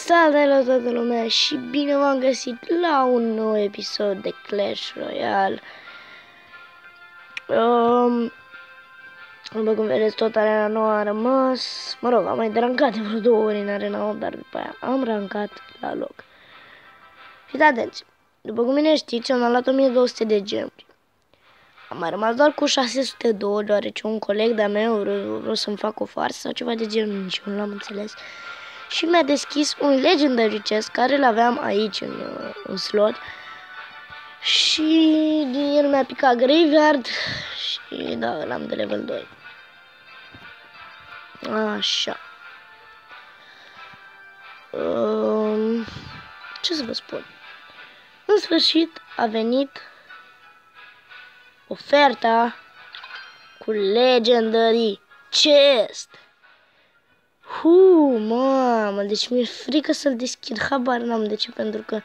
Salutare la toată lumea și bine v-am găsit la un nou episod de Clash Royale. După cum vedeți, tot arena nouă a rămas. Mă rog, am mai rancat de vreo 2 ori în arena 8, dar după aia am rancat la loc. Fiți atenți, după cum bine știți, am luat 1200 de gemuri. Am mai rămas doar cu 602, deoarece un coleg de-a meu vreau să-mi fac o farsă sau ceva de genul, nici eu nu l-am înțeles. Și mi-a deschis un Legendary Chest care l-aveam aici în slot. Și din el mi-a picat Graveyard și da, l-am de level 2. Așa. Ce să vă spun? În sfârșit a venit oferta cu Legendary Chest. Mamă, deci mi-e frică să-l deschid, habar n-am de ce, pentru că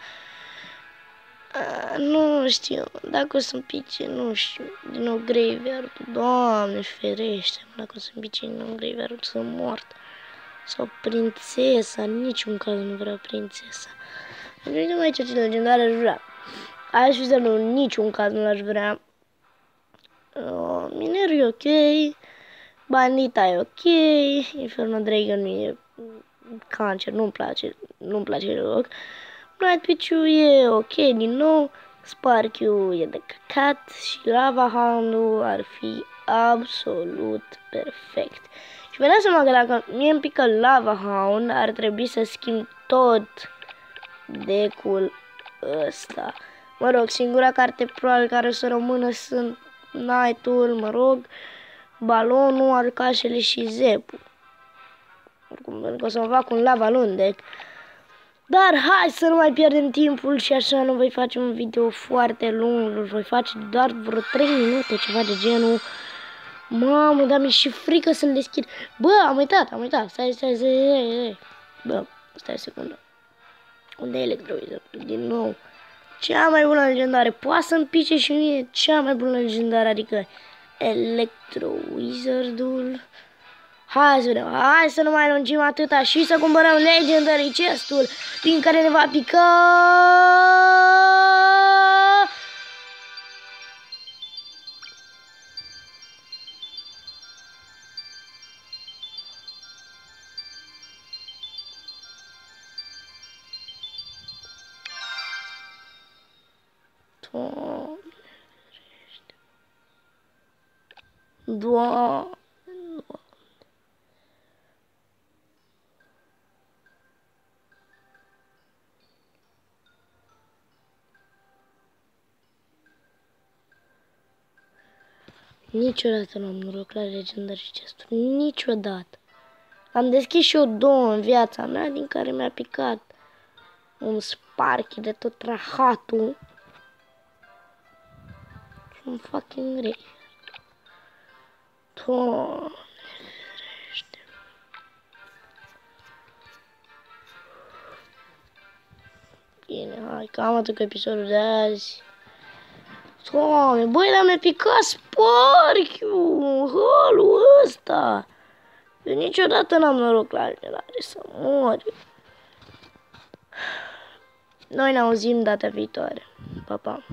nu știu, dacă o să-mi pice, nu știu, din nou Graveyard-ul, Doamne ferește, dacă o să-mi pice din nou Graveyard-ul, sunt mort. Sau prințesa, în niciun caz nu vreau prințesa. Vedem aici ce legendare aș vrea. Aș fi în niciun caz nu l-aș vrea. Minerul e ok. Bandita e ok, Inferno Dragon e cancer, nu-mi place deloc. Bright Pichu e ok din nou, Sparky-ul e de căcat și Lava Hound-ul ar fi absolut perfect. Și vă dați seama că dacă mie îmi pică Lava Hound, ar trebui să schimb tot deck-ul ăsta. Mă rog, singura carte probabil care o să rămână sunt Knight-ul, mă rog, Balonul, Arcașele și Zepul. Oricum, o să-mi fac un Lava Lund deck. Dar hai să nu mai pierdem timpul și așa nu voi face un video foarte lung. Îl voi face doar vreo 3 minute, ceva de genul. Mamă, dar mi-e și frică să-l deschid. Bă, am uitat. Stai. Bă, stai o secundă. Unde e Electro-Wizard? Din nou. Cea mai bună legendare. Poate să-mi pice și mie cea mai bună legendare, adică Electro-Wizard-ul. Hai să vedem, hai să nu mai lungim atâta și să cumpărăm Legendary Chest-ul din care ne va pica... Doamne. Niciodată nu am noroc la Legendary Chest-ul, niciodată. Am deschis și eu 2 în viața mea, din care mi-a picat un Sparky de tot rahatul și un fucking Graveyard. Doamne ferește. Bine, hai, cam atât cu episodul de azi. Doamne, băi, dar mi-a picat Sparky-ul, halul ăsta. Eu niciodată n-am noroc la legendare să mori. Noi ne auzim data viitoare. Pa, pa.